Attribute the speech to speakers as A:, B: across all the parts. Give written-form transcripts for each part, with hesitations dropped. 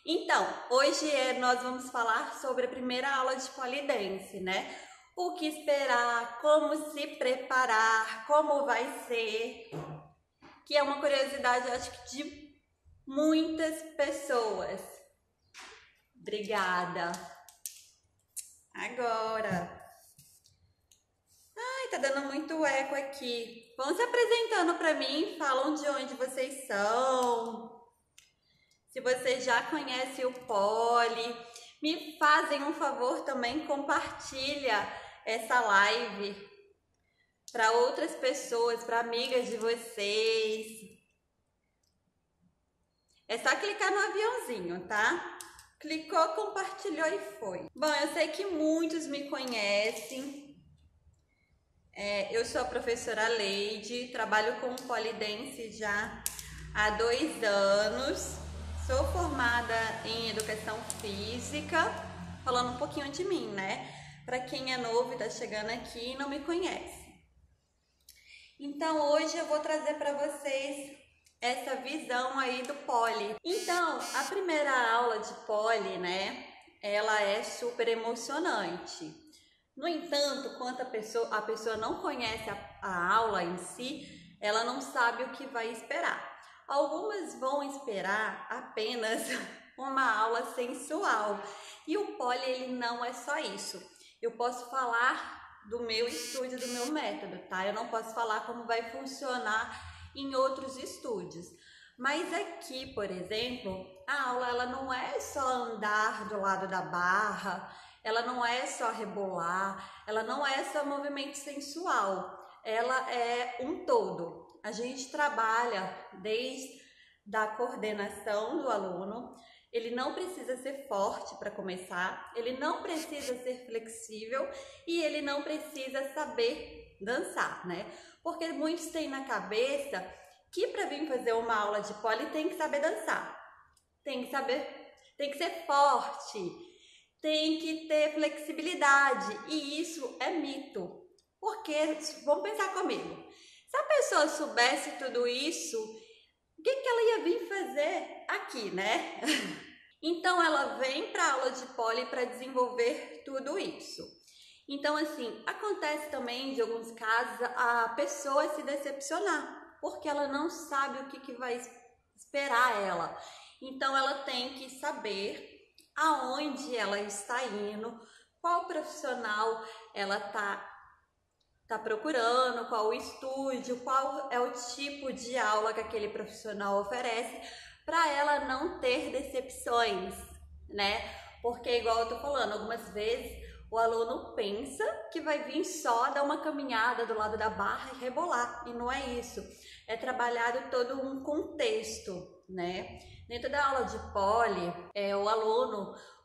A: Então, hoje nós vamos falar sobre a primeira aula de pole dance, né? O que esperar, como se preparar, como vai ser, que é uma curiosidade, acho que de muitas pessoas. Obrigada. Agora. Ai, tá dando muito eco aqui. Vão se apresentando para mim, falam de onde vocês são. Se você já conhece o pole, me fazem um favor também, compartilha essa live para outras pessoas, para amigas de vocês. É só clicar no aviãozinho, tá? Clicou, compartilhou e foi. Bom, eu sei que muitos me conhecem. Eu sou a professora Leide, trabalho com pole dance já há 2 anos. Sou formada em Educação Física, falando um pouquinho de mim, né? Para quem é novo e tá chegando aqui e não me conhece. Então, hoje eu vou trazer para vocês essa visão aí do pole. Então, a primeira aula de pole, né? Ela é super emocionante. No entanto, quando a pessoa não conhece a aula em si, ela não sabe o que vai esperar. Algumas vão esperar apenas uma aula sensual. E o pole, ele não é só isso. Eu posso falar do meu estúdio, do meu método, tá? Eu não posso falar como vai funcionar em outros estúdios. Mas aqui, por exemplo, a aula ela não é só andar do lado da barra, ela não é só rebolar, ela não é só movimento sensual. Ela é um todo. A gente trabalha desde a coordenação do aluno, ele não precisa ser forte para começar, ele não precisa ser flexível e ele não precisa saber dançar, né? Porque muitos têm na cabeça que para vir fazer uma aula de pole tem que saber dançar, tem que ser forte, tem que ter flexibilidade, e isso é mito. Porque, vamos pensar comigo, se a pessoa soubesse tudo isso, o que ela ia vir fazer aqui, né? Então, ela vem para a aula de pole para desenvolver tudo isso. Então, assim, acontece também, de alguns casos, a pessoa se decepcionar, porque ela não sabe o que vai esperar ela. Então, ela tem que saber aonde ela está indo, qual profissional ela tá procurando, qual o estúdio, qual é o tipo de aula que aquele profissional oferece, para ela não ter decepções, né? Porque, igual eu tô falando, algumas vezes o aluno pensa que vai vir só dar uma caminhada do lado da barra e rebolar, e não é isso. É trabalhado todo um contexto, né? Dentro da aula de pole,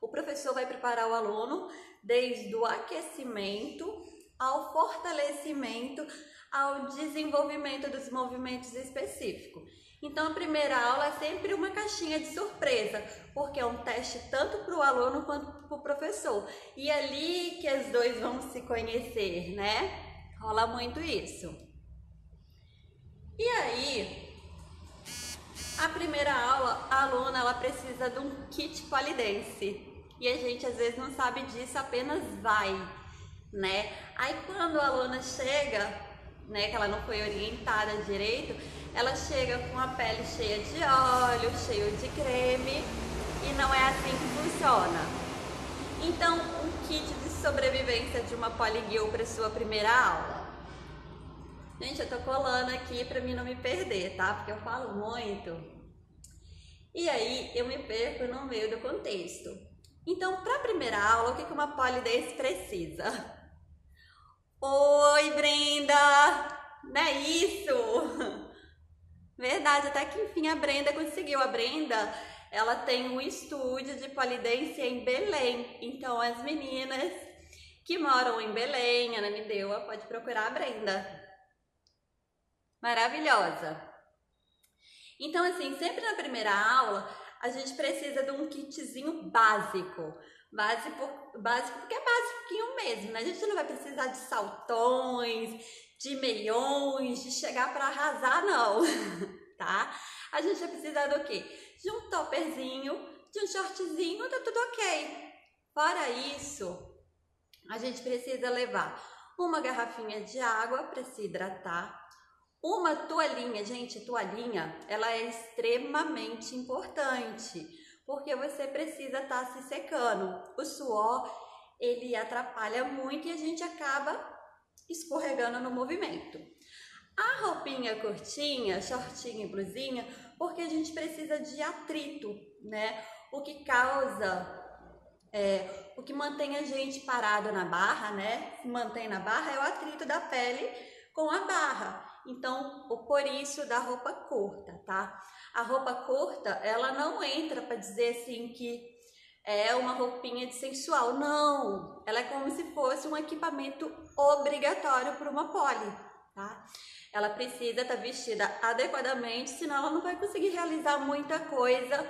A: o professor vai preparar o aluno desde o aquecimento ao fortalecimento, ao desenvolvimento dos movimentos específicos. Então, a primeira aula é sempre uma caixinha de surpresa, porque é um teste tanto para o aluno quanto para o professor. E é ali que os dois vão se conhecer, né? Rola muito isso. E aí, a primeira aula, a aluna ela precisa de um kit pole dance. E a gente às vezes não sabe disso, apenas vai, né? Aí quando a aluna chega, né, que ela não foi orientada direito, ela chega com a pele cheia de óleo, cheio de creme, e não é assim que funciona. Então, um kit de sobrevivência de uma pole girl para sua primeira aula. Gente, eu tô colando aqui para mim não me perder, tá? Porque eu falo muito. E aí eu me perco no meio do contexto. Então, para a primeira aula, o que uma pole dance precisa? Oi, Brenda! Não é isso? Verdade, até que enfim a Brenda conseguiu. A Brenda, ela tem um estúdio de pole dance em Belém. Então, as meninas que moram em Belém, Ananindeua, pode procurar a Brenda. Maravilhosa! Então, assim, sempre na primeira aula, a gente precisa de um kitzinho básico. Básico porque é básico mesmo, né? A gente não vai precisar de saltões, de meiões, de chegar para arrasar, não, tá? A gente vai precisar do quê? De um topperzinho de um shortzinho, tá tudo ok. Fora isso, a gente precisa levar uma garrafinha de água para se hidratar, uma toalhinha. Gente, toalhinha, ela é extremamente importante, porque você precisa estar se secando. O suor, ele atrapalha muito e a gente acaba escorregando no movimento. A roupinha curtinha, shortinho e blusinha, porque a gente precisa de atrito, né? O que causa, o que mantém a gente parado na barra, né? Se mantém na barra é o atrito da pele com a barra. Então, por isso da roupa curta, tá? A roupa curta, ela não entra para dizer assim que é uma roupinha de sensual, não. Ela é como se fosse um equipamento obrigatório para uma poli, tá? Ela precisa estar vestida adequadamente, senão ela não vai conseguir realizar muita coisa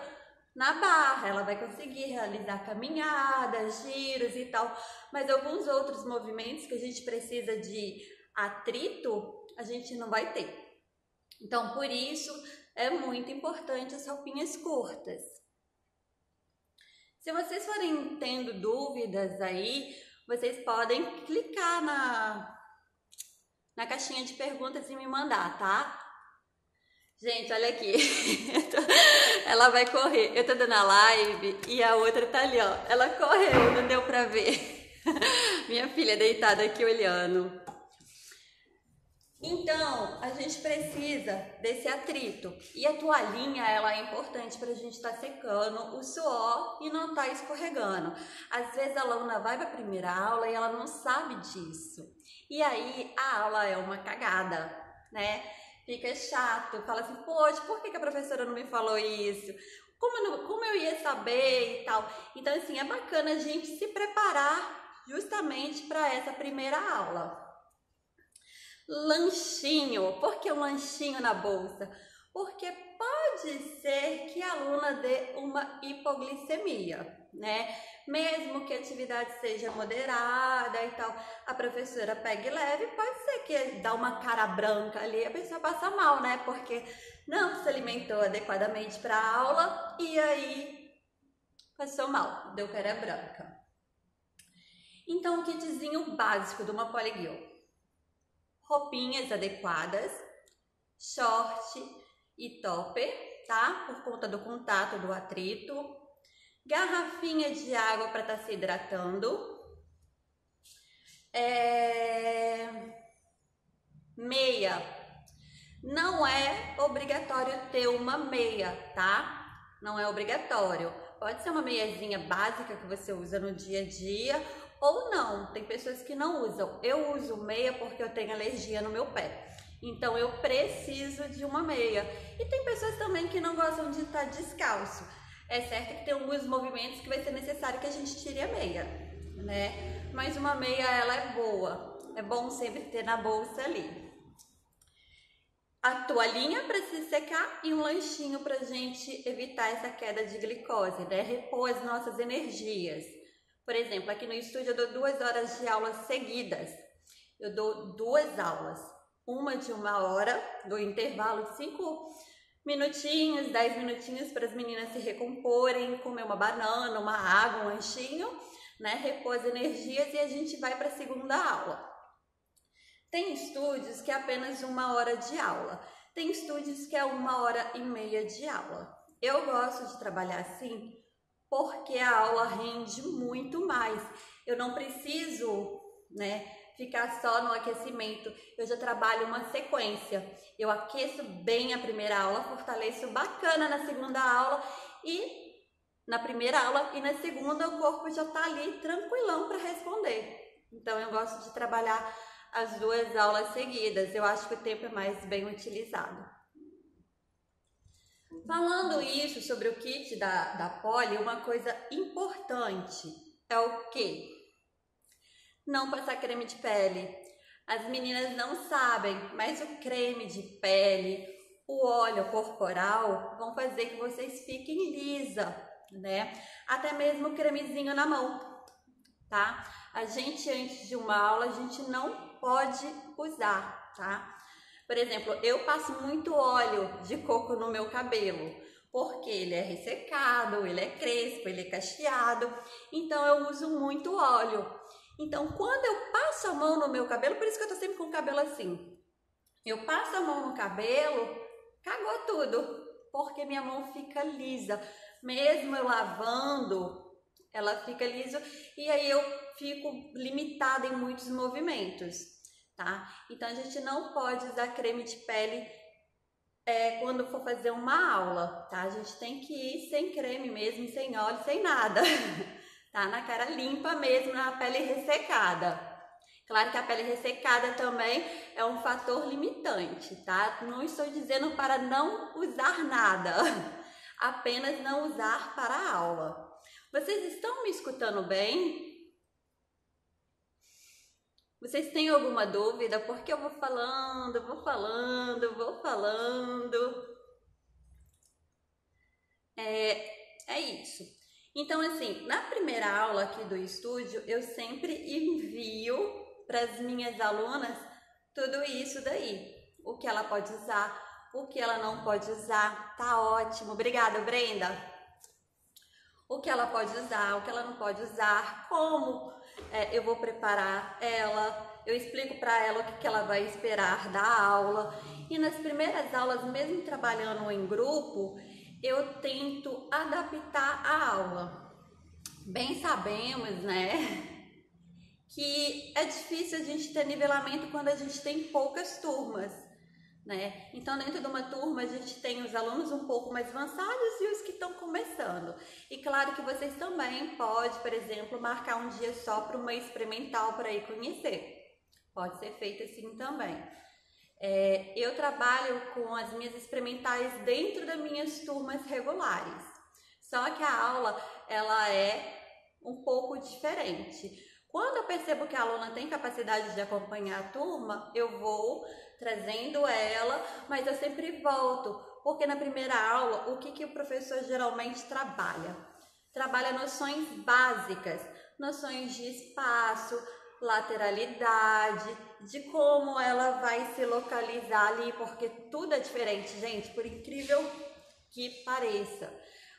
A: na barra. Ela vai conseguir realizar caminhadas, giros e tal, mas alguns outros movimentos que a gente precisa de atrito, a gente não vai ter. Então, por isso, é muito importante as roupinhas curtas. Se vocês forem tendo dúvidas aí, vocês podem clicar na caixinha de perguntas e me mandar, tá? Gente, olha aqui. Ela vai correr. Eu tô dando a live e a outra tá ali, ó. Ela correu, não deu pra ver. Minha filha deitada aqui olhando. Então, a gente precisa desse atrito. E a toalhinha, ela é importante pra gente estar secando o suor e não estar escorregando. Às vezes a aluna vai pra primeira aula e ela não sabe disso. E aí a aula é uma cagada, né? Fica chato, fala assim, poxa, por que a professora não me falou isso? Como eu ia saber e tal? Então, assim, é bacana a gente se preparar justamente para essa primeira aula. Lanchinho. Por que um lanchinho na bolsa? Porque pode ser que a aluna dê uma hipoglicemia, né? Mesmo que a atividade seja moderada e tal, a professora pegue leve, pode ser que dá uma cara branca ali, a pessoa passa mal, né? Porque não se alimentou adequadamente para a aula e aí passou mal, deu cara branca. Então, o kitzinho básico de uma poligirl. Roupinhas adequadas, short e topper, tá? Por conta do contato, do atrito. Garrafinha de água para estar se hidratando. Meia. Não é obrigatório ter uma meia, tá? Não é obrigatório. Pode ser uma meiazinha básica que você usa no dia a dia ou não. Tem pessoas que não usam. Eu uso meia porque eu tenho alergia no meu pé. Então eu preciso de uma meia. E tem pessoas também que não gostam de estar descalço. É certo que tem alguns movimentos que vai ser necessário que a gente tire a meia, né? Mas uma meia, ela é boa. É bom sempre ter na bolsa ali. A toalhinha para se secar e um lanchinho para a gente evitar essa queda de glicose, né? Repor as nossas energias. Por exemplo, aqui no estúdio eu dou 2 horas de aula seguidas. Eu dou 2 aulas. Uma de 1 hora, do intervalo de 5 minutinhos, 10 minutinhos para as meninas se recomporem, comer uma banana, uma água, um lanchinho, né? Repor as energias e a gente vai para a segunda aula. Tem estúdios que é apenas 1 hora de aula. Tem estúdios que é 1h30 de aula. Eu gosto de trabalhar assim porque a aula rende muito mais. Eu não preciso, né, ficar só no aquecimento. Eu já trabalho uma sequência. Eu aqueço bem a primeira aula, fortaleço bacana na segunda aula e na primeira aula e na segunda o corpo já tá ali tranquilão para responder. Então eu gosto de trabalhar as 2 aulas seguidas. Eu acho que o tempo é mais bem utilizado. Falando isso sobre o kit da poli, uma coisa importante é o quê? Não passar creme de pele. As meninas não sabem, mas o creme de pele, o óleo corporal vão fazer que vocês fiquem lisa, né? Até mesmo o cremezinho na mão, tá? A gente, antes de uma aula, a gente não pode usar, tá? Por exemplo, eu passo muito óleo de coco no meu cabelo. porque ele é ressecado, ele é crespo, ele é cacheado, então eu uso muito óleo. Então, quando eu passo a mão no meu cabelo, por isso que eu tô sempre com o cabelo assim, eu passo a mão no cabelo, cagou tudo, porque minha mão fica lisa. Mesmo eu lavando, ela fica lisa e aí eu fico limitada em muitos movimentos, tá? Então, a gente não pode usar creme de pele quando for fazer uma aula, tá? A gente tem que ir sem creme mesmo, sem óleo, sem nada, tá? Na cara limpa mesmo, na pele ressecada. Claro que a pele ressecada também é um fator limitante, tá? Não estou dizendo para não usar nada, apenas não usar para a aula. Vocês estão me escutando bem? Vocês têm alguma dúvida? Porque eu vou falando. É isso. Então, assim, na primeira aula aqui do estúdio, eu sempre envio para as minhas alunas tudo isso daí. O que ela pode usar, o que ela não pode usar. Tá ótimo. Obrigada, Brenda. O que ela pode usar, o que ela não pode usar, como eu vou preparar ela, eu explico para ela o que ela vai esperar da aula. E nas primeiras aulas, mesmo trabalhando em grupo, eu tento adaptar a aula. Bem sabemos, né, que é difícil a gente ter nivelamento quando a gente tem poucas turmas, né? Então, dentro de uma turma, a gente tem os alunos um pouco mais avançados e os que estão começando. E claro que vocês também podem, por exemplo, marcar um dia só para uma experimental para ir conhecer. Pode ser feito assim também. Eu trabalho com as minhas experimentais dentro das minhas turmas regulares. Só que a aula, ela é um pouco diferente. Quando eu percebo que a aluna tem capacidade de acompanhar a turma, eu vou trazendo ela, mas eu sempre volto, porque na primeira aula, o que o professor geralmente trabalha? Trabalha noções básicas, noções de espaço, lateralidade, de como ela vai se localizar ali, porque tudo é diferente, gente, por incrível que pareça.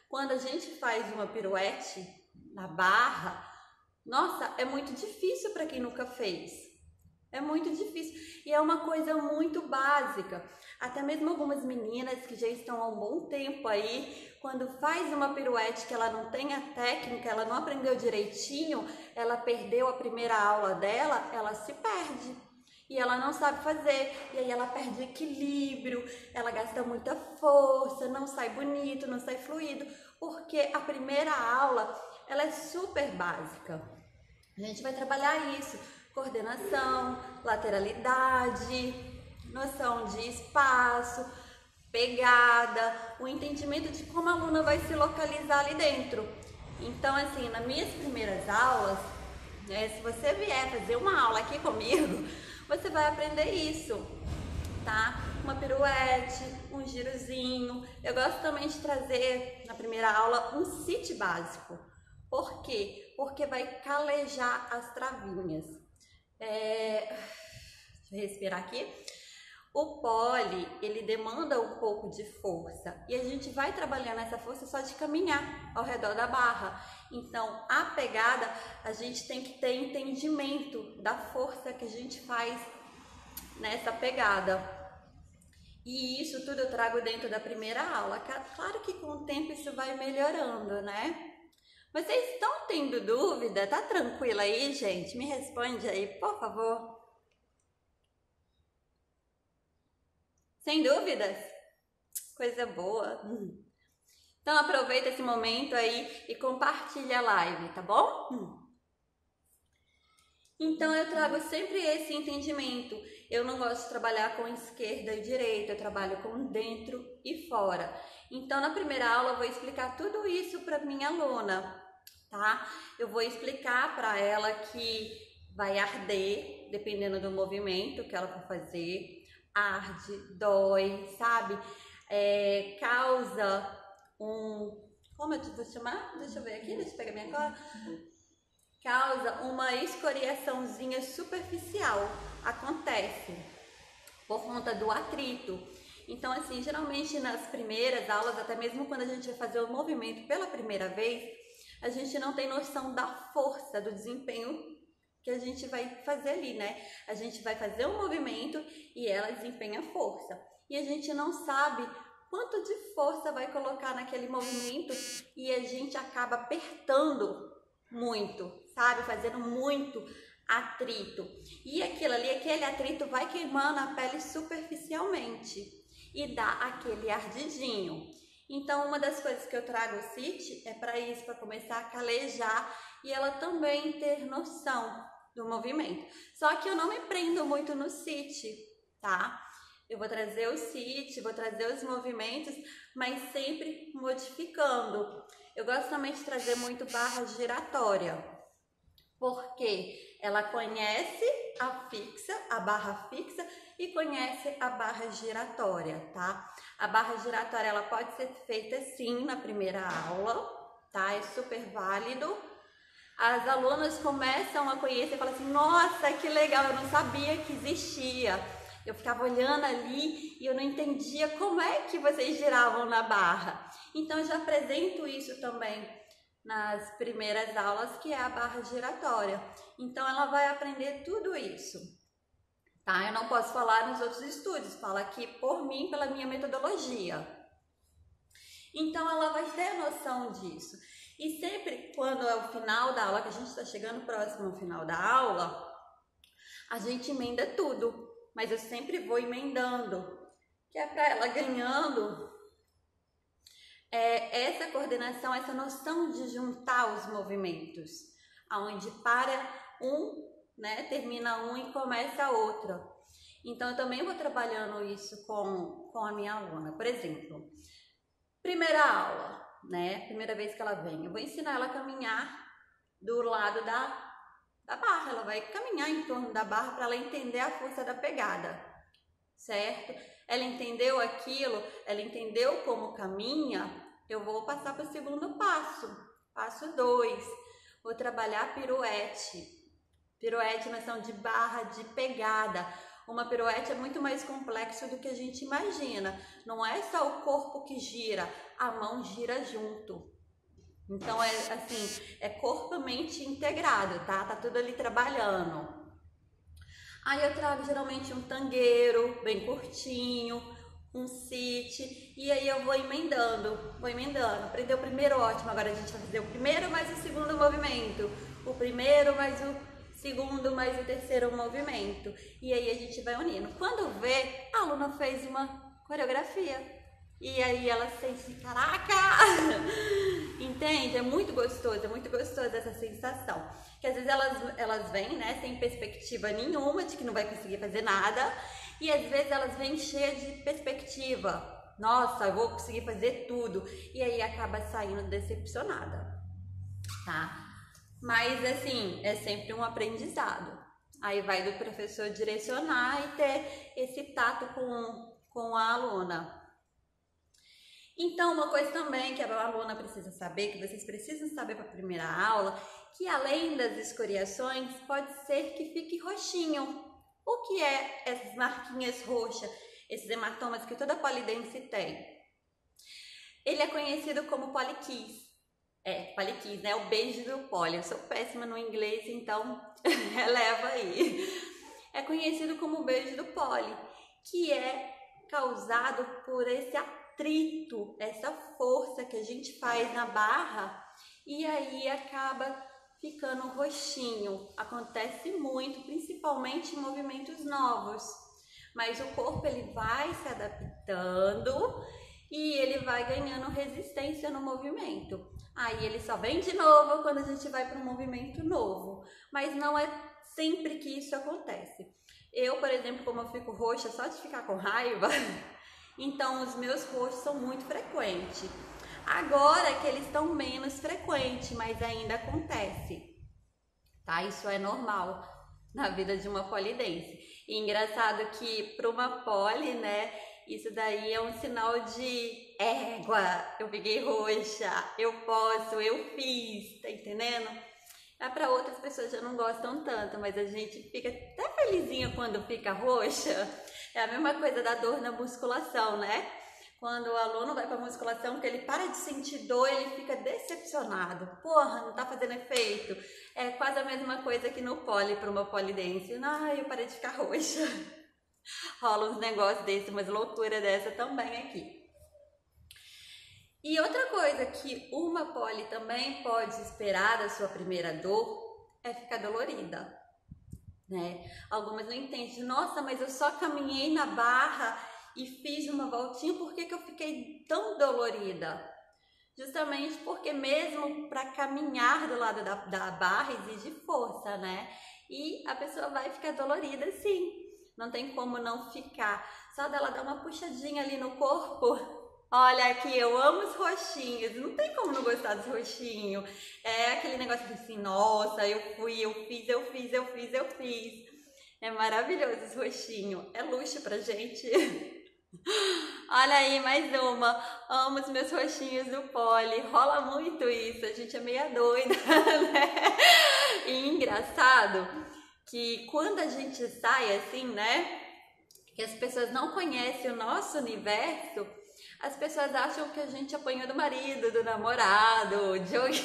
A: Quando a gente faz uma piruete na barra, nossa, é muito difícil para quem nunca fez. É muito difícil e é uma coisa muito básica. Até mesmo algumas meninas que já estão há um bom tempo aí, quando faz uma piruete que ela não tem a técnica, ela não aprendeu direitinho, ela perdeu a primeira aula dela, ela se perde. E ela não sabe fazer, e aí ela perde equilíbrio, ela gasta muita força, não sai bonito, não sai fluido, porque a primeira aula, ela é super básica. A gente vai trabalhar isso, coordenação, lateralidade, noção de espaço, pegada, o entendimento de como a aluna vai se localizar ali dentro. Então, assim, nas minhas primeiras aulas, né, se você vier fazer uma aula aqui comigo, você vai aprender isso, tá? Uma piruete, um girozinho. Eu gosto também de trazer na primeira aula um sit básico. Por quê? Porque vai calejar as travinhas. Deixa eu respirar aqui. O pole, ele demanda um pouco de força e a gente vai trabalhando essa força só de caminhar ao redor da barra. Então, a pegada, a gente tem que ter entendimento da força que a gente faz nessa pegada. E isso tudo eu trago dentro da primeira aula. Claro que com o tempo isso vai melhorando, né? Vocês estão tendo dúvida? Tá tranquila aí, gente? Me responde aí, por favor. Sem dúvidas? Coisa boa. Então aproveita esse momento aí e compartilha a live, tá bom? Então eu trago sempre esse entendimento. Eu não gosto de trabalhar com esquerda e direita, eu trabalho com dentro e fora. Então na primeira aula eu vou explicar tudo isso para minha aluna, tá? Eu vou explicar para ela que vai arder, dependendo do movimento que ela for fazer. Arde, dói, sabe? Causa como eu vou chamar? Deixa eu ver aqui, deixa eu pegar minha cola. Causa uma escoriaçãozinha superficial. Acontece por conta do atrito. Então, assim, geralmente nas primeiras aulas, até mesmo quando a gente vai fazer o movimento pela primeira vez, a gente não tem noção da força, do desempenho que a gente vai fazer ali, né? A gente vai fazer um movimento e ela desempenha força. E a gente não sabe quanto de força vai colocar naquele movimento e a gente acaba apertando muito, sabe? Fazendo muito atrito. E aquilo ali, aquele atrito vai queimando a pele superficialmente e dá aquele ardidinho. Então, uma das coisas que eu trago o CIT é para isso, para começar a calejar e ela também ter noção do movimento. Só que eu não me prendo muito no CIT, tá? Eu vou trazer o CIT, vou trazer os movimentos, mas sempre modificando. Eu gosto também de trazer muito barra giratória, porque ela conhece a barra fixa e conhece a barra giratória, tá? A barra giratória, ela pode ser feita sim na primeira aula, tá? É super válido. As alunas começam a conhecer e falam assim, nossa, que legal, eu não sabia que existia. Eu ficava olhando ali e eu não entendia como é que vocês giravam na barra. Então, eu já apresento isso também nas primeiras aulas, que é a barra giratória. Então, ela vai aprender tudo isso, tá? Eu não posso falar nos outros estúdios, falo aqui por mim, pela minha metodologia. Então, ela vai ter noção disso. E sempre quando é o final da aula, que a gente está chegando próximo ao final da aula, a gente emenda tudo. Mas eu sempre vou emendando, que é para ela ganhando essa coordenação, essa noção de juntar os movimentos, aonde para um, né, termina um e começa outro. Então, eu também vou trabalhando isso com a minha aluna. Por exemplo, primeira aula, né, primeira vez que ela vem, eu vou ensinar ela a caminhar do lado da barra, ela vai caminhar em torno da barra para ela entender a força da pegada, certo? Ela entendeu aquilo, ela entendeu como caminha, eu vou passar para o segundo passo, passo 2, vou trabalhar piruete. Piruete, noção de barra, de pegada. Uma piruete é muito mais complexo do que a gente imagina, não é só o corpo que gira, a mão gira junto. Então, é assim, é corpo e mente integrado, tá? Tá tudo ali trabalhando. Aí eu trago geralmente um tangueiro, bem curtinho, um CIT, e aí eu vou emendando. Aprendeu o primeiro, ótimo, agora a gente vai fazer o primeiro mais o segundo movimento. O primeiro mais o segundo mais o terceiro movimento. E aí a gente vai unindo. Quando vê, a aluna fez uma coreografia. E aí ela sente, caraca! Entende? É muito gostoso essa sensação. Que às vezes elas vêm, né, sem perspectiva nenhuma de que não vai conseguir fazer nada. E às vezes elas vêm cheias de perspectiva. Nossa, eu vou conseguir fazer tudo. E aí acaba saindo decepcionada, tá? Mas assim, é sempre um aprendizado. Aí vai do professor direcionar e ter esse tato com a aluna. Então, uma coisa também que a aluna precisa saber, que vocês precisam saber para a primeira aula, que além das escoriações, pode ser que fique roxinho. O que é essas marquinhas roxas, esses hematomas que toda polidense tem? Ele é conhecido como poliquis. Poliquis, né? O beijo do poli. Eu sou péssima no inglês, então releva aí. É conhecido como o beijo do poli, que é causado por esse atrito, essa força que a gente faz na barra, e aí acaba ficando roxinho. Acontece muito, principalmente em movimentos novos, mas o corpo ele vai se adaptando e ele vai ganhando resistência no movimento. Aí ele só vem de novo quando a gente vai para um movimento novo, mas não é sempre que isso acontece. Eu, por exemplo, como eu fico roxa só de ficar com raiva, então os meus roxos são muito frequentes. Agora que eles estão menos frequentes, mas ainda acontece, tá? Isso é normal na vida de uma polidense. E engraçado que para uma poli, né, isso daí é um sinal de égua, eu fiquei roxa, eu posso, eu fiz, tá entendendo? Para outras pessoas já não gostam tanto, mas a gente fica até pelezinha quando fica roxa, é a mesma coisa da dor na musculação, né? Quando o aluno vai para musculação, que ele para de sentir dor, ele fica decepcionado. Porra, não tá fazendo efeito. É quase a mesma coisa que no pole, para uma polidense. Ai, eu parei de ficar roxa. Rola uns negócios desses, umas loucuras dessa também aqui. E outra coisa que uma poli também pode esperar da sua primeira dor é ficar dolorida, né? Algumas não entendem. Nossa, mas eu só caminhei na barra e fiz uma voltinha, por que eu fiquei tão dolorida? Justamente porque mesmo para caminhar do lado da barra exige força, né? E a pessoa vai ficar dolorida sim. Não tem como não ficar. Só dela dar uma puxadinha ali no corpo. Olha aqui, eu amo os roxinhos. Não tem como não gostar dos roxinhos. É aquele negócio de assim, nossa, eu fiz. É maravilhoso esse roxinho. É luxo pra gente. Olha aí, mais uma. Amo os meus roxinhos do pole. Rola muito isso. A gente é meia doida, né? E engraçado que quando a gente sai assim, né? Que as pessoas não conhecem o nosso universo, as pessoas acham que a gente apanhou do marido, do namorado, de alguém.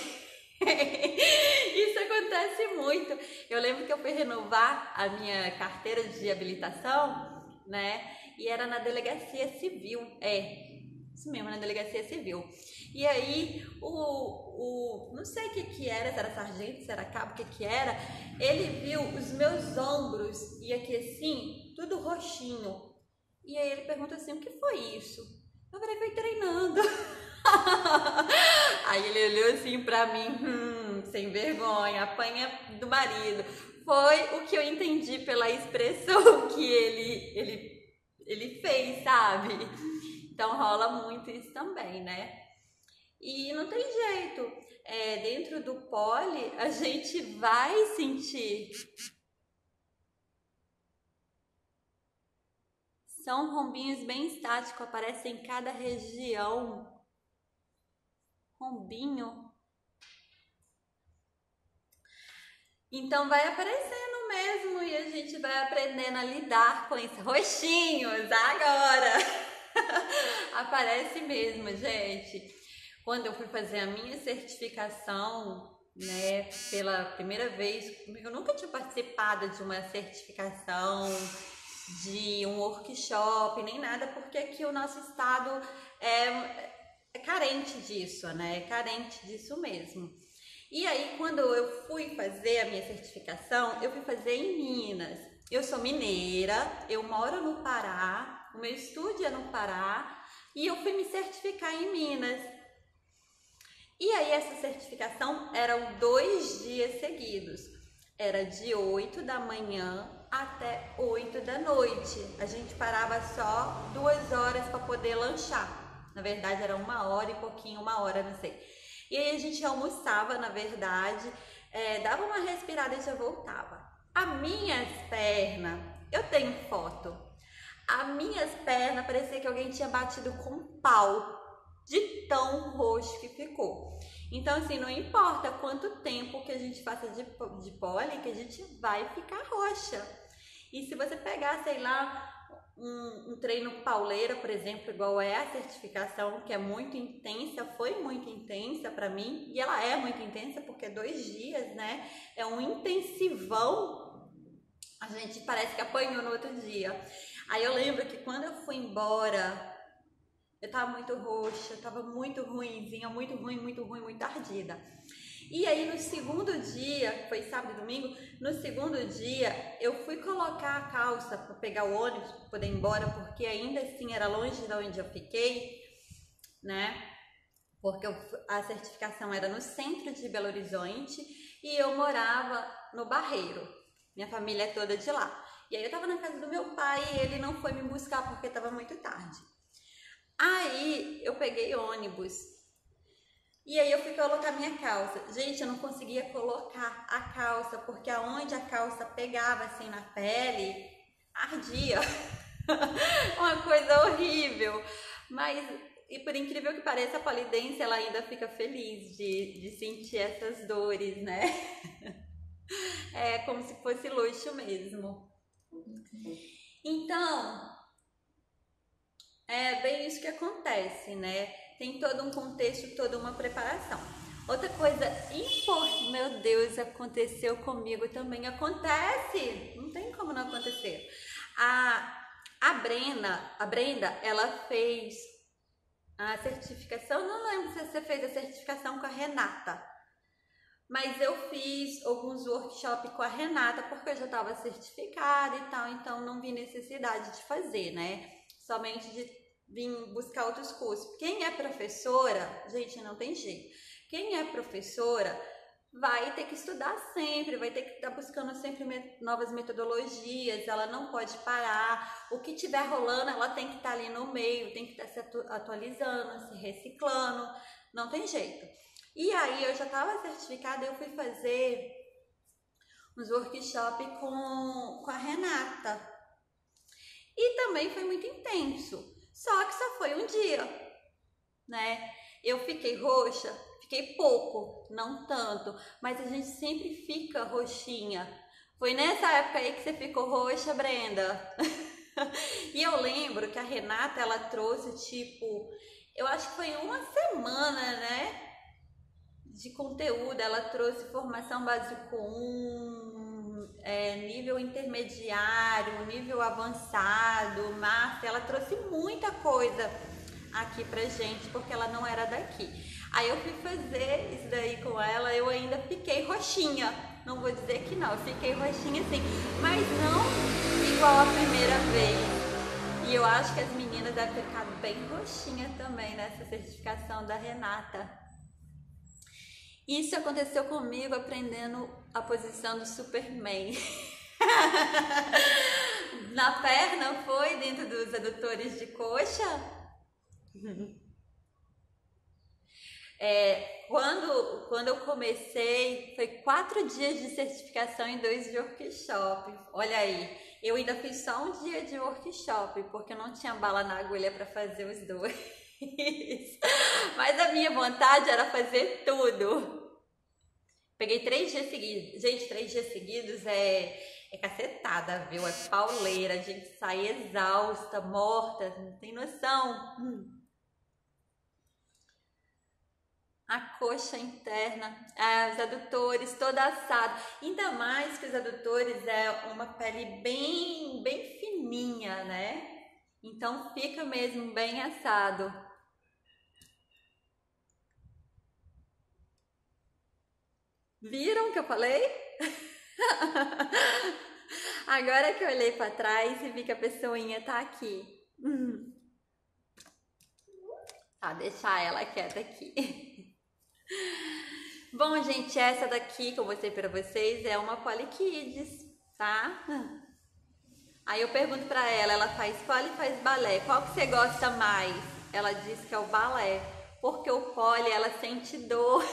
A: Isso acontece muito. Eu lembro que eu fui renovar a minha carteira de habilitação, né? E era na delegacia civil, isso mesmo, na delegacia civil. E aí, não sei o que era, se era sargento, se era cabo, o que era, ele viu os meus ombros e aqui assim, tudo roxinho. E aí ele perguntou assim, o que foi isso? Eu falei, foi treinando. Aí ele olhou assim pra mim, sem vergonha, apanha do marido. Foi o que eu entendi pela expressão que ele fez, sabe? Então rola muito isso também, né? E não tem jeito, dentro do pole a gente vai sentir. São rombinhos bem estáticos, aparecem em cada região. Rombinho. Então vai aparecendo mesmo e a gente vai aprendendo a lidar com esses roxinhos agora. Aparece mesmo, gente. Quando eu fui fazer a minha certificação, né, pela primeira vez, eu nunca tinha participado de uma certificação, de um workshop, nem nada, porque aqui o nosso estado é carente disso, né? É carente disso mesmo. E aí, quando eu fui fazer a minha certificação, eu fui fazer em Minas. Eu sou mineira, eu moro no Pará, o meu estúdio é no Pará, e eu fui me certificar em Minas. E aí, essa certificação eram 2 dias seguidos. Era de 8 da manhã até 8 da noite. A gente parava só 2 horas para poder lanchar. Na verdade, era 1 hora e pouquinho, 1 hora, não sei. E aí a gente almoçava, na verdade, dava uma respirada e já voltava. As minhas pernas, eu tenho foto. As minhas pernas parecia que alguém tinha batido com um pau, de tão roxo que ficou. Então, assim, não importa quanto tempo que a gente faça de pole, que a gente vai ficar roxa. E se você pegar, sei lá, um treino pauleira, por exemplo, igual é a certificação, que é muito intensa, foi muito intensa para mim, e ela é muito intensa porque 2 dias, né? É um intensivão, a gente parece que apanhou no outro dia. Aí eu lembro que quando eu fui embora, eu tava muito roxa, tava muito ruimzinha, muito ruim, muito ardida. E aí no segundo dia, foi sábado e domingo, no segundo dia eu fui colocar a calça para pegar o ônibus, para poder ir embora, porque ainda assim era longe de onde eu fiquei, né? Porque a certificação era no centro de Belo Horizonte e eu morava no Barreiro, minha família é toda de lá. E aí eu tava na casa do meu pai e ele não foi me buscar porque tava muito tarde. Aí eu peguei ônibus e aí eu fui colocar minha calça. Gente, eu não conseguia colocar a calça porque aonde a calça pegava assim na pele, ardia. Uma coisa horrível. Mas, e por incrível que pareça, a polidense ela ainda fica feliz de sentir essas dores, né? É como se fosse luxo mesmo. Então, é bem isso que acontece, né? Tem todo um contexto, toda uma preparação. Outra coisa importante, meu Deus, aconteceu comigo também. Acontece, não tem como não acontecer. A Brenda, ela fez a certificação, não lembro se você fez a certificação com a Renata, mas eu fiz alguns workshops com a Renata porque eu já estava certificada e tal, então não vi necessidade de fazer, né? Somente de vir buscar outros cursos. Quem é professora, gente, não tem jeito. Quem é professora vai ter que estudar sempre, vai ter que estar buscando sempre novas metodologias, ela não pode parar. O que tiver rolando, ela tem que estar ali no meio, tem que estar se atualizando, se reciclando, não tem jeito. E aí eu já estava certificada, eu fui fazer uns workshops com a Renata. E também foi muito intenso, só que só foi um dia, né? Eu fiquei roxa, fiquei pouco, não tanto, mas a gente sempre fica roxinha. Foi nessa época aí que você ficou roxa, Brenda? E eu lembro que a Renata, ela trouxe tipo, eu acho que foi uma semana, né? De conteúdo, ela trouxe formação básico 1, nível intermediário, nível avançado, master, ela trouxe muita coisa aqui pra gente, porque ela não era daqui. Aí eu fui fazer isso daí com ela, eu ainda fiquei roxinha, não vou dizer que não, eu fiquei roxinha sim, mas não igual a primeira vez. E eu acho que as meninas devem ter ficado bem roxinha também nessa certificação da Renata. Isso aconteceu comigo aprendendo a posição do Superman. Na perna foi, dentro dos adutores de coxa. Quando eu comecei, foi 4 dias de certificação e 2 de workshop. Olha aí, eu ainda fiz só um dia de workshop, porque eu não tinha bala na agulha para fazer os 2. Mas a minha vontade era fazer tudo. Peguei 3 dias seguidos. Gente, 3 dias seguidos é cacetada, viu? É pauleira. A gente sai exausta, morta, não tem noção. A coxa interna, os adutores, todo assado. Ainda mais que os adutores é uma pele bem, bem fininha, né? Então fica mesmo bem assado. Viram o que eu falei? Agora que eu olhei para trás e vi que a pessoinha tá aqui. Tá, deixar ela quieta aqui. Bom, gente, essa daqui que eu mostrei para vocês é uma Poly Kids, tá? Aí eu pergunto para ela, ela faz Poly e faz balé. Qual que você gosta mais? Ela diz que é o balé, porque o Poly ela sente dor.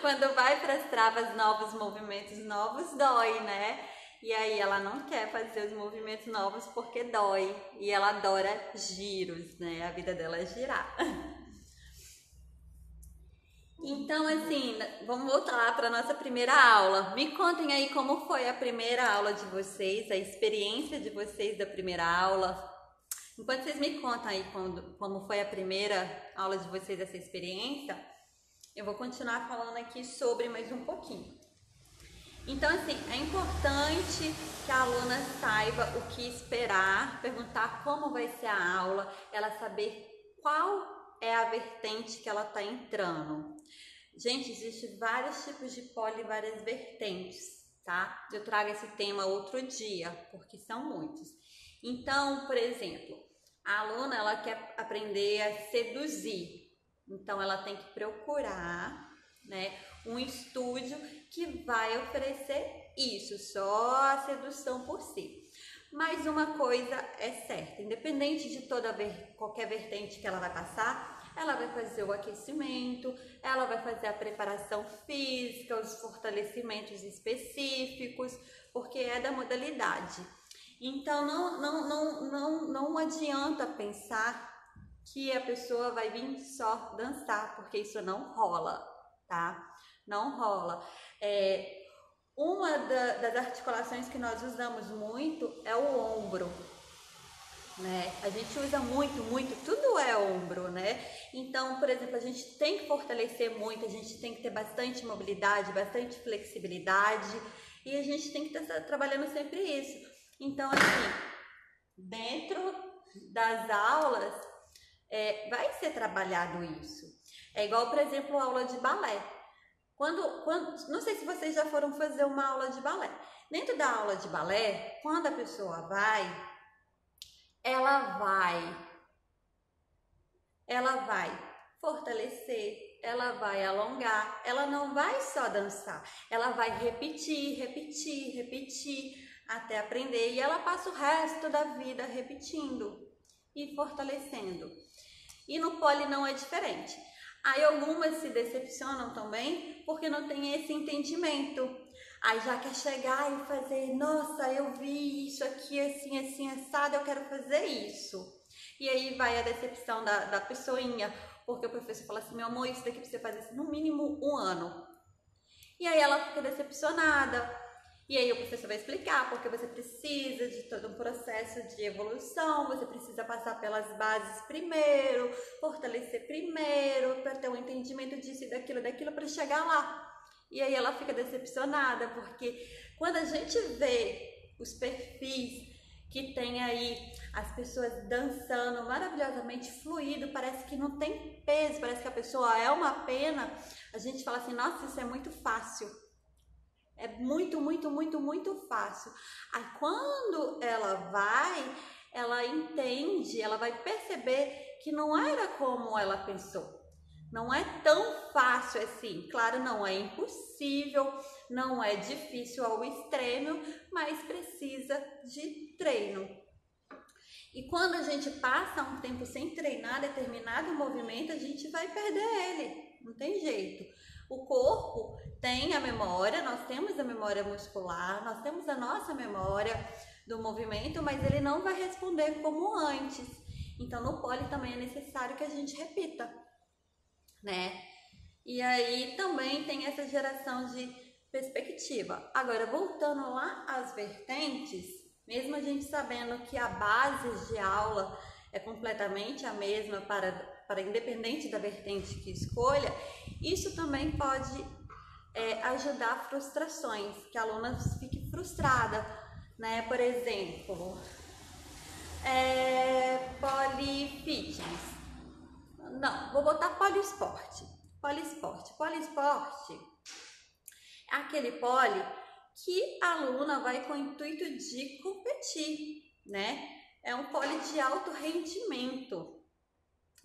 A: Quando vai para as travas, novos movimentos novos, dói, né? E aí ela não quer fazer os movimentos novos porque dói. E ela adora giros, né? A vida dela é girar. Então, assim, vamos voltar lá para a nossa primeira aula. Me contem aí como foi a primeira aula de vocês, a experiência de vocês da primeira aula. Enquanto vocês me contam aí como foi a primeira aula de vocês, essa experiência, eu vou continuar falando aqui sobre mais um pouquinho. Então, assim, é importante que a aluna saiba o que esperar, perguntar como vai ser a aula, ela saber qual é a vertente que ela está entrando. Gente, existem vários tipos de Poly, várias vertentes, tá? Eu trago esse tema outro dia, porque são muitos. Então, por exemplo, a aluna, ela quer aprender a seduzir. Então, ela tem que procurar, né, um estúdio que vai oferecer isso, só a sedução por si. Mas uma coisa é certa, independente de qualquer vertente que ela vai passar, ela vai fazer o aquecimento, ela vai fazer a preparação física, os fortalecimentos específicos, porque é da modalidade. Então, não adianta pensar que a pessoa vai vir só dançar, porque isso não rola, tá? Não rola. das articulações que nós usamos muito é o ombro, né? A gente usa muito, tudo é ombro, né? Então, por exemplo, a gente tem que fortalecer muito, a gente tem que ter bastante mobilidade, bastante flexibilidade e a gente tem que estar trabalhando sempre isso. Então, assim, dentro das aulas vai ser trabalhado isso. É igual, por exemplo, a aula de balé. Não sei se vocês já foram fazer uma aula de balé. Dentro da aula de balé, quando a pessoa ela vai fortalecer, ela vai alongar, ela não vai só dançar, ela vai repetir até aprender e ela passa o resto da vida repetindo e fortalecendo. E no pole não é diferente. Aí algumas se decepcionam também porque não tem esse entendimento. Aí já quer chegar e fazer, nossa, eu vi isso aqui assim, assado, eu quero fazer isso. E aí vai a decepção da pessoinha, porque o professor fala assim, meu amor, isso daqui você fazer no mínimo 1 ano. E aí ela fica decepcionada. E aí o professor vai explicar porque você precisa de todo um processo de evolução, você precisa passar pelas bases primeiro, fortalecer primeiro, para ter um entendimento disso e daquilo para chegar lá. E aí ela fica decepcionada, porque quando a gente vê os perfis que tem aí as pessoas dançando maravilhosamente fluido, parece que não tem peso, parece que a pessoa é uma pena, a gente fala assim, nossa, isso é muito fácil. É muito fácil. Aí quando ela entende, ela vai perceber que não era como ela pensou. Não é tão fácil assim. Claro, não é impossível, não é difícil ao extremo, mas precisa de treino. E quando a gente passa um tempo sem treinar determinado movimento, a gente vai perder ele. Não tem jeito. O corpo tem a memória, nós temos a memória muscular, nós temos a nossa memória do movimento, mas ele não vai responder como antes. Então, no pole também é necessário que a gente repita, né? E aí também tem essa geração de perspectiva. Agora, voltando lá às vertentes, mesmo a gente sabendo que a base de aula é completamente a mesma para independente da vertente que escolha, isso também pode ajudar frustrações, que a aluna fique frustrada, né? Por exemplo, polifitness. Não, vou botar poliesporte. Poliesporte é aquele pole que a aluna vai com o intuito de competir, né? É um pole de alto rendimento.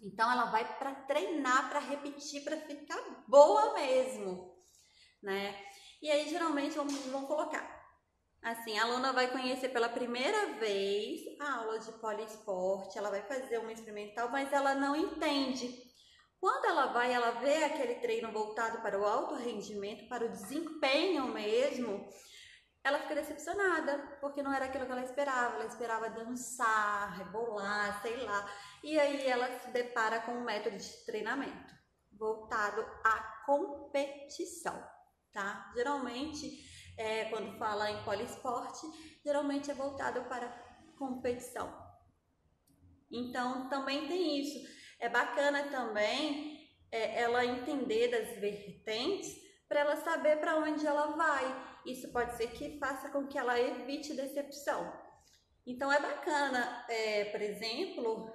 A: Então, ela vai para treinar, para repetir, para ficar boa mesmo, né? E aí, geralmente, vamos colocar assim, a aluna vai conhecer pela primeira vez a aula de poliesporte, ela vai fazer uma experimental, mas ela não entende. Quando ela vê aquele treino voltado para o alto rendimento, para o desempenho mesmo, ela fica decepcionada, porque não era aquilo que ela esperava dançar, rebolar, sei lá. E aí ela se depara com um método de treinamento voltado à competição, tá? Geralmente, quando fala em poliesporte, geralmente é voltado para competição. Então, também tem isso. É bacana também ela entender das vertentes para ela saber para onde ela vai. Isso pode ser que faça com que ela evite decepção. Então é bacana, por exemplo,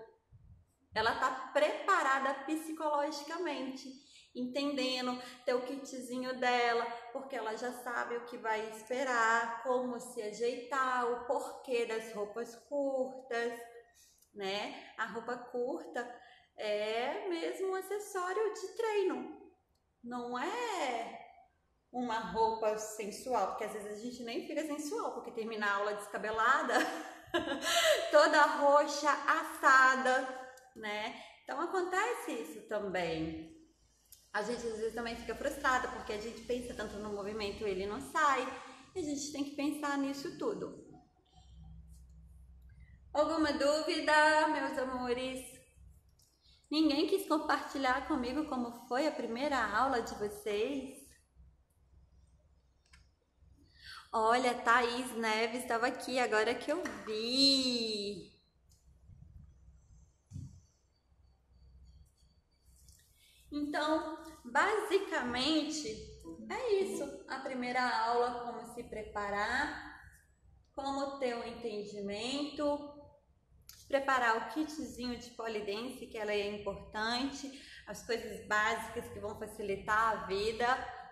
A: ela está preparada psicologicamente, entendendo, ter o kitzinho dela, porque ela já sabe o que vai esperar, como se ajeitar, o porquê das roupas curtas, né? A roupa curta é mesmo um acessório de treino, não é uma roupa sensual, porque às vezes a gente nem fica sensual, porque termina a aula descabelada, toda roxa, assada, né? Então acontece isso também. A gente às vezes também fica frustrada, porque a gente pensa tanto no movimento, ele não sai, e a gente tem que pensar nisso tudo. Alguma dúvida, meus amores? Ninguém quis compartilhar comigo como foi a primeira aula de vocês? Olha, Thaís Neves estava aqui, agora que eu vi. Então, basicamente, é isso. A primeira aula, como se preparar, como ter um entendimento, preparar o kitzinho de pole dance, que ela é importante, as coisas básicas que vão facilitar a vida,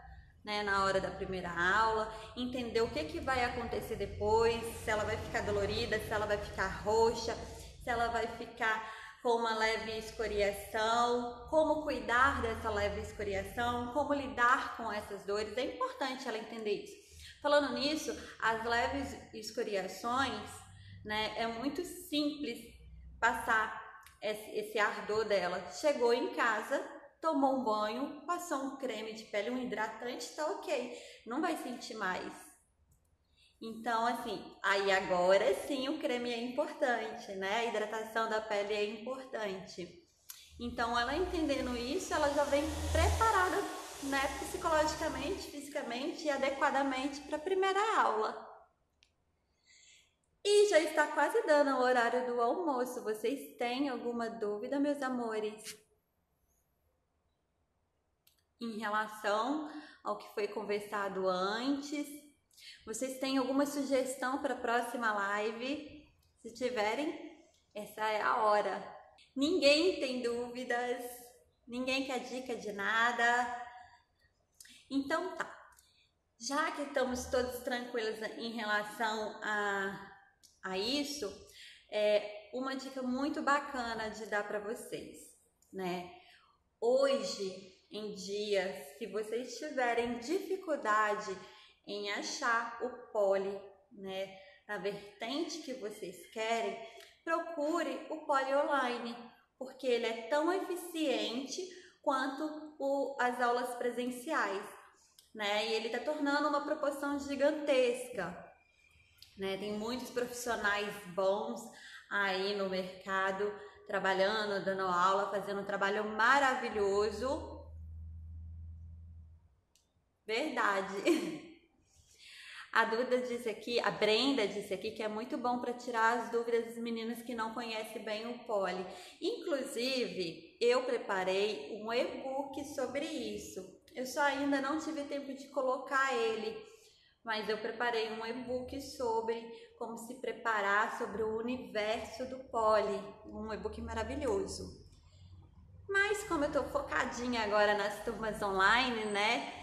A: né, na hora da primeira aula, entender o que vai acontecer depois, se ela vai ficar dolorida, se ela vai ficar roxa, se ela vai ficar com uma leve escoriação, como cuidar dessa leve escoriação, como lidar com essas dores. É importante ela entender isso. Falando nisso, as leves escoriações, né, é muito simples passar esse ardor dela. Chegou em casa, tomou um banho, passou um creme de pele, um hidratante, tá ok, não vai sentir mais. Então, assim, aí agora sim o creme é importante, né? A hidratação da pele é importante. Então, ela entendendo isso, ela já vem preparada, né, psicologicamente, fisicamente e adequadamente para a primeira aula. E já está quase dando o horário do almoço. Vocês têm alguma dúvida, meus amores, em relação ao que foi conversado antes? Vocês têm alguma sugestão para a próxima live? Se tiverem, essa é a hora. Ninguém tem dúvidas, ninguém quer dica de nada. Então tá, já que estamos todos tranquilos em relação a isso, uma dica muito bacana de dar para vocês, né? Hoje em dia, se vocês tiverem dificuldade em achar o pole, né, na vertente que vocês querem, procure o pole online, porque ele é tão eficiente quanto as aulas presenciais, né? E ele está tornando uma proporção gigantesca, né? Tem muitos profissionais bons aí no mercado, trabalhando, dando aula, fazendo um trabalho maravilhoso. Verdade. A Duda disse aqui, a Brenda disse aqui que é muito bom para tirar as dúvidas das meninas que não conhecem bem o pole. Inclusive, eu preparei um e-book sobre isso. Eu só ainda não tive tempo de colocar ele, mas eu preparei um e-book sobre como se preparar sobre o universo do pole. Um e-book maravilhoso. Mas como eu tô focadinha agora nas turmas online, né?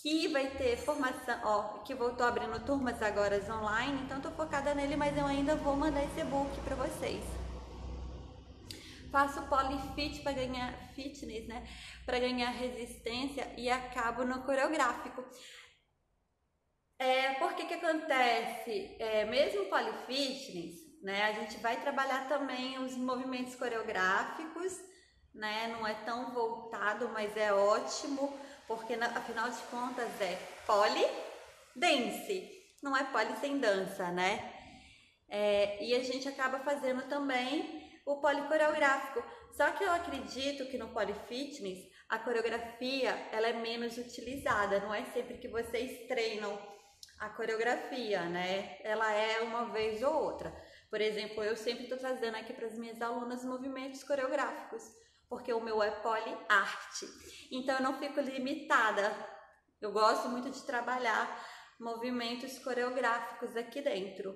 A: Que vai ter formação, ó, que eu tô abrindo turmas agora online, então tô focada nele, mas eu ainda vou mandar esse e-book para vocês. Faço polifit para ganhar fitness, né? Para ganhar resistência e acabo no coreográfico. Por que acontece? Mesmo polifitness, né? A gente vai trabalhar também os movimentos coreográficos, né? Não é tão voltado, mas é ótimo, porque afinal de contas é pole dance, não é pole sem dança, né? E a gente acaba fazendo também o pole coreográfico. Só que eu acredito que no pole fitness a coreografia ela é menos utilizada, não é sempre que vocês treinam a coreografia, né? Ela é uma vez ou outra. Por exemplo, eu sempre estou trazendo aqui para as minhas alunas movimentos coreográficos, porque o meu é pole arte. Então eu não fico limitada. Eu gosto muito de trabalhar movimentos coreográficos aqui dentro.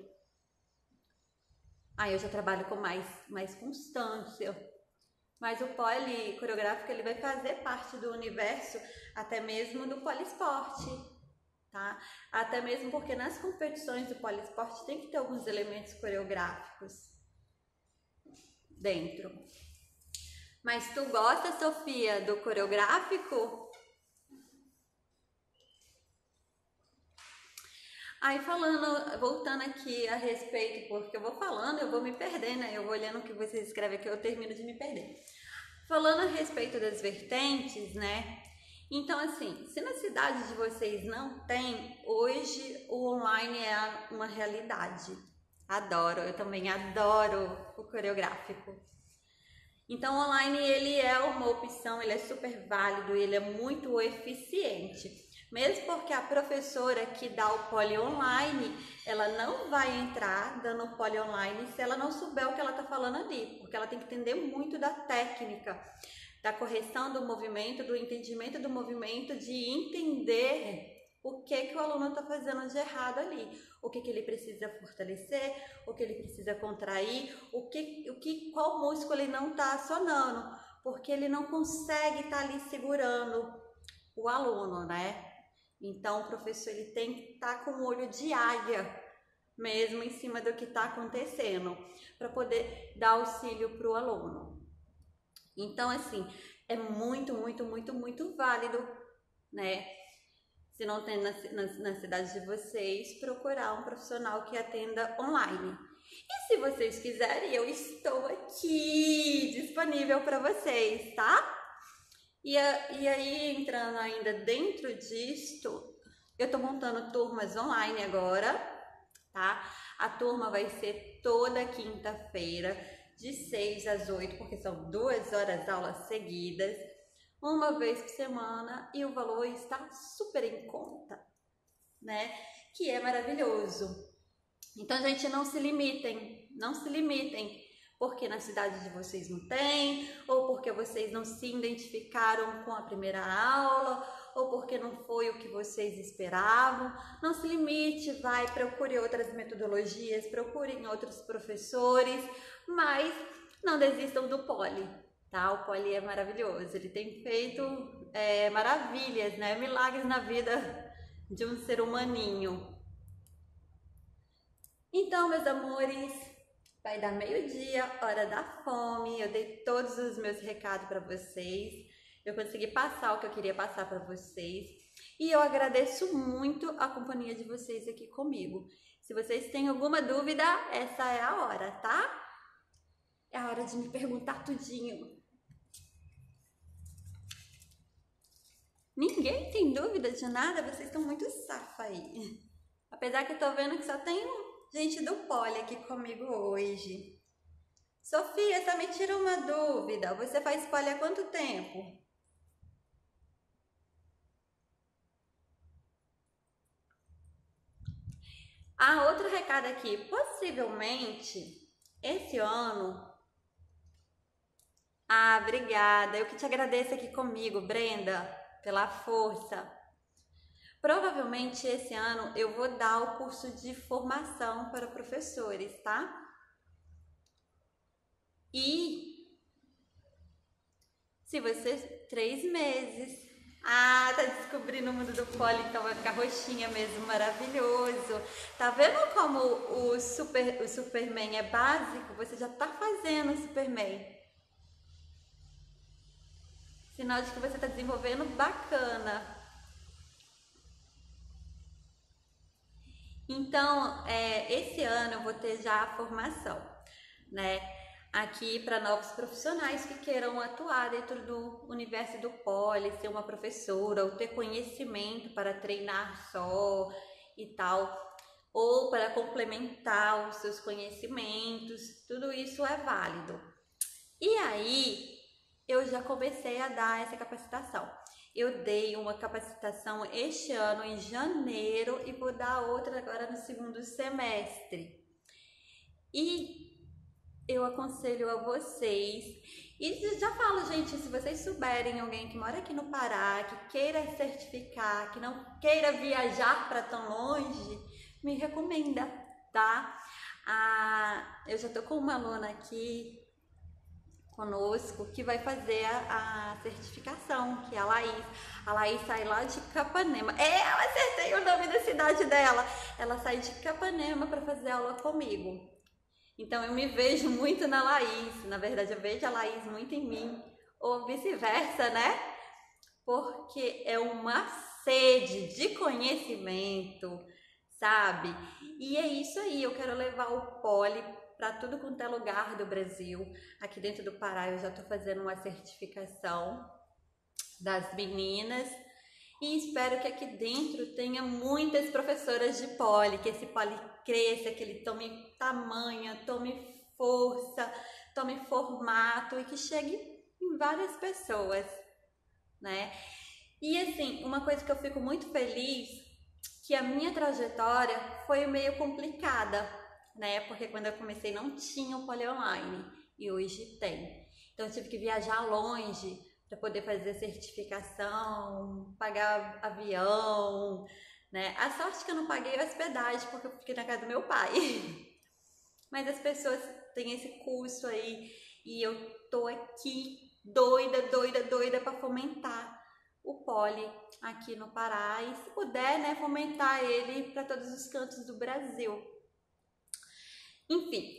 A: Aí eu já trabalho com mais constância. Mas o pole coreográfico ele vai fazer parte do universo até mesmo do poliesporte, tá? Até mesmo porque nas competições do poliesporte tem que ter alguns elementos coreográficos dentro. Mas tu gosta, Sofia, do coreográfico? Aí voltando aqui a respeito, porque eu vou falando, eu vou me perdendo, né? Eu vou olhando o que vocês escrevem aqui, eu termino de me perder. Falando a respeito das vertentes, né? Então, assim, se na cidade de vocês não tem, hoje o online é uma realidade. Adoro, eu também adoro o coreográfico. Então, o online ele é uma opção, ele é super válido, ele é muito eficiente. Mesmo porque a professora que dá o Poli online, ela não vai entrar dando o Poli online se ela não souber o que ela está falando ali, porque ela tem que entender muito da técnica, da correção do movimento, do entendimento do movimento, de entender o que o aluno está fazendo de errado ali, o que ele precisa fortalecer, o que ele precisa contrair, qual músculo ele não está acionando, porque ele não consegue estar ali segurando o aluno, né? Então o professor ele tem que estar com o olho de águia mesmo em cima do que está acontecendo, para poder dar auxílio para o aluno. Então, assim, é muito válido, né? Se não tem na cidade de vocês, procurar um profissional que atenda online. E se vocês quiserem, eu estou aqui disponível para vocês, tá? E aí, entrando ainda dentro disto, eu tô montando turmas online agora, tá? A turma vai ser toda quinta-feira, de 6 às 8, porque são 2 horas aulas seguidas, uma vez por semana, e o valor está super em conta, né? Que é maravilhoso. Então, gente, não se limitem, porque na cidade de vocês não tem, ou porque vocês não se identificaram com a primeira aula, ou porque não foi o que vocês esperavam. Não se limite, procure outras metodologias, procurem outros professores, mas não desistam do Poli, tá? O Poli é maravilhoso, ele tem feito maravilhas, né? Milagres na vida de um ser humaninho. Então, meus amores, vai dar meio-dia, hora da fome. Eu dei todos os meus recados para vocês. Eu consegui passar o que eu queria passar para vocês. E eu agradeço muito a companhia de vocês aqui comigo. Se vocês têm alguma dúvida, essa é a hora, tá? É a hora de me perguntar tudinho. Ninguém tem dúvida de nada? Vocês estão muito safa aí. Apesar que eu tô vendo que só tem gente do Poli aqui comigo hoje. Sofia, só me tira uma dúvida. Você faz Poli há quanto tempo? Outro recado aqui. Possivelmente, esse ano... obrigada. Eu que te agradeço aqui comigo, Brenda, pela força. Provavelmente esse ano eu vou dar o curso de formação para professores, tá? E se você... 3 meses. Tá descobrindo o mundo do Poli, então vai ficar roxinha mesmo, maravilhoso. Tá vendo como o Superman é básico? Você já tá fazendo o Superman. Sinal de que você tá desenvolvendo bacana. Então, esse ano eu vou ter já a formação, né? Aqui para novos profissionais que queiram atuar dentro do universo do Poli, ser uma professora, ou ter conhecimento para treinar só e tal, ou para complementar os seus conhecimentos, tudo isso é válido. E aí, eu já comecei a dar essa capacitação. Eu dei uma capacitação este ano em janeiro e vou dar outra agora no segundo semestre. E eu aconselho a vocês, e já falo, gente, se vocês souberem alguém que mora aqui no Pará, que queira certificar, que não queira viajar para tão longe, me recomenda, tá? Eu já tô com uma aluna aqui conosco que vai fazer a certificação, que é a Laís. A Laís sai lá de Capanema. Eu acertei o nome da cidade dela. Ela sai de Capanema para fazer aula comigo. Então eu me vejo muito na Laís. Na verdade, eu vejo a Laís muito em mim, ou vice-versa, né? Porque é uma sede de conhecimento, sabe? E é isso aí, eu quero levar o Poli para tudo quanto é lugar do Brasil. Aqui dentro do Pará eu já estou fazendo uma certificação das meninas e espero que aqui dentro tenha muitas professoras de Poli, que esse Poli cresça, que ele tome tamanho, tome força, tome formato e que chegue em várias pessoas, né? E assim, uma coisa que eu fico muito feliz, que a minha trajetória foi meio complicada, né? Porque quando eu comecei não tinha o Poli Online e hoje tem. Então eu tive que viajar longe para poder fazer certificação, pagar avião, né? A sorte que eu não paguei hospedagem porque eu fiquei na casa do meu pai. Mas as pessoas têm esse custo aí e eu tô aqui doida para fomentar o Poli aqui no Pará e, se puder, né, fomentar ele para todos os cantos do Brasil. Enfim,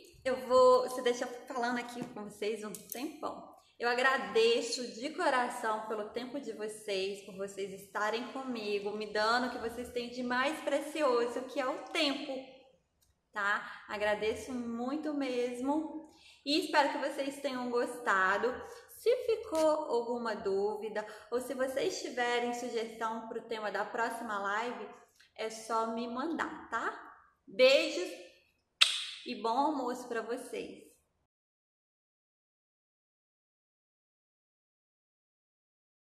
A: você deixa eu falando aqui com vocês um tempão. Eu agradeço de coração pelo tempo de vocês, por vocês estarem comigo, me dando o que vocês têm de mais precioso, que é o tempo, tá? Agradeço muito mesmo e espero que vocês tenham gostado. Se ficou alguma dúvida ou se vocês tiverem sugestão para o tema da próxima live, é só me mandar, tá? Beijos e bom almoço para vocês!